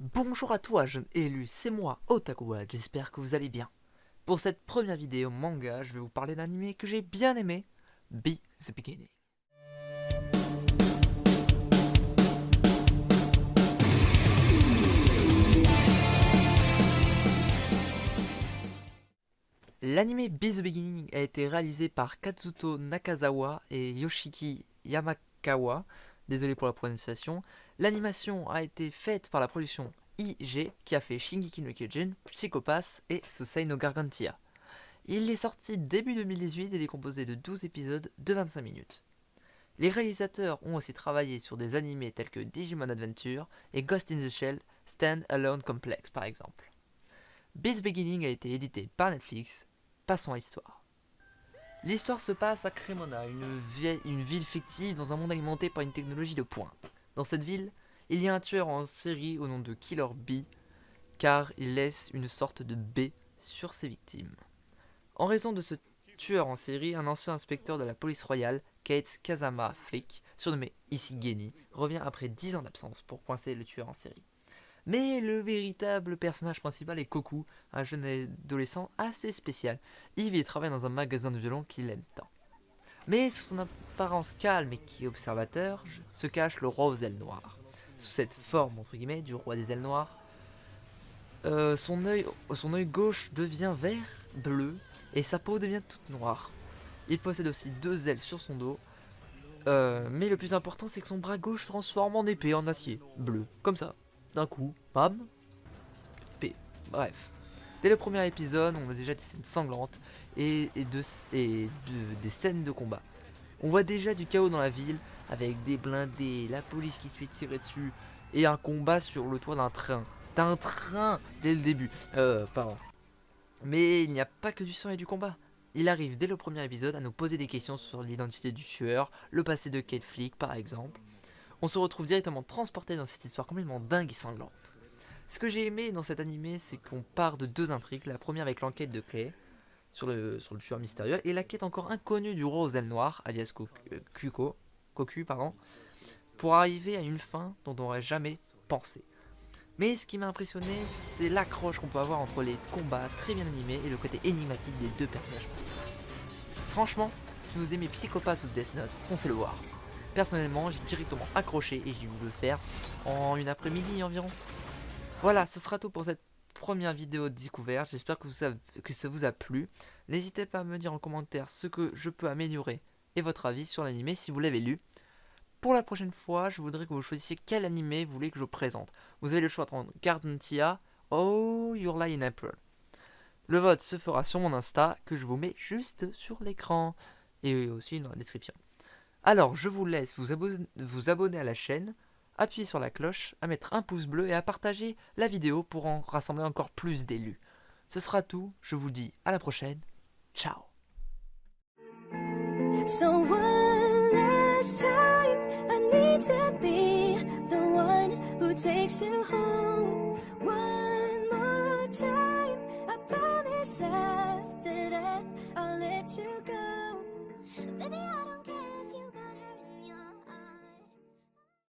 Bonjour à toi jeune élu, c'est moi, Otakuwa, j'espère que vous allez bien. Pour cette première vidéo manga, je vais vous parler d'un anime que j'ai bien aimé, Be the Beginning. L'anime Be the Beginning a été réalisé par Katsuto Nakazawa et Yoshiki Yamakawa, désolé pour la prononciation. L'animation a été faite par la production IG qui a fait Shingeki no Kyojin, Psycho Pass et Susei no Gargantia. Il est sorti début 2018 et il est composé de 12 épisodes de 25 minutes. Les réalisateurs ont aussi travaillé sur des animés tels que Digimon Adventure et Ghost in the Shell Stand Alone Complex par exemple. Be the Beginning a été édité par Netflix. Passons à l'histoire. L'histoire se passe à Cremona, une ville fictive dans un monde alimenté par une technologie de pointe. Dans cette ville, il y a un tueur en série au nom de Killer Bee, car il laisse une sorte de B sur ses victimes. En raison de ce tueur en série, un ancien inspecteur de la police royale, Kate Kazama Flick, surnommé ici Geni, revient après 10 ans d'absence pour coincer le tueur en série. Mais le véritable personnage principal est Koku, un jeune adolescent assez spécial. Il travaille dans un magasin de violon qu'il aime tant. Mais sous son apparence calme et qui est observateur, se cache le roi aux ailes noires. Sous cette forme, entre guillemets, du roi des ailes noires, son œil gauche devient vert, bleu, et sa peau devient toute noire. Il possède aussi 2 ailes sur son dos, mais le plus important c'est que son bras gauche se transforme en épée en acier, bleu, comme ça. D'un coup, bam, P. Bref. Dès le premier épisode, on a déjà des scènes sanglantes et des scènes de combat. On voit déjà du chaos dans la ville, avec des blindés, la police qui se fait tirer dessus, et un combat sur le toit d'un train. D'un train dès le début. Pardon. Mais il n'y a pas que du sang et du combat. Il arrive dès le premier épisode à nous poser des questions sur l'identité du tueur, le passé de Kate Flick par exemple. On se retrouve directement transporté dans cette histoire complètement dingue et sanglante. Ce que j'ai aimé dans cet animé, c'est qu'on part de 2 intrigues. La première avec l'enquête de Clay sur le tueur mystérieux, et la quête encore inconnue du roi aux ailes noires, alias Koku, pour arriver à une fin dont on n'aurait jamais pensé. Mais ce qui m'a impressionné, c'est l'accroche qu'on peut avoir entre les combats très bien animés et le côté énigmatique des 2 personnages principaux. Franchement, si vous aimez Psycho Pass ou Death Note, foncez le voir. Personnellement, j'ai directement accroché et j'ai voulu le faire en une après-midi environ. Voilà, ce sera tout pour cette première vidéo de découverte. J'espère que ça vous a plu. N'hésitez pas à me dire en commentaire ce que je peux améliorer et votre avis sur l'animé si vous l'avez lu. Pour la prochaine fois, je voudrais que vous choisissiez quel animé vous voulez que je présente. Vous avez le choix entre Gargantia ou Your Lie in April. Le vote se fera sur mon Insta que je vous mets juste sur l'écran et aussi dans la description. Alors, je vous laisse vous abonner à la chaîne, appuyer sur la cloche, à mettre un pouce bleu et à partager la vidéo pour en rassembler encore plus d'élus. Ce sera tout, je vous dis à la prochaine, ciao. So one last time, I need to be the one who takes you home.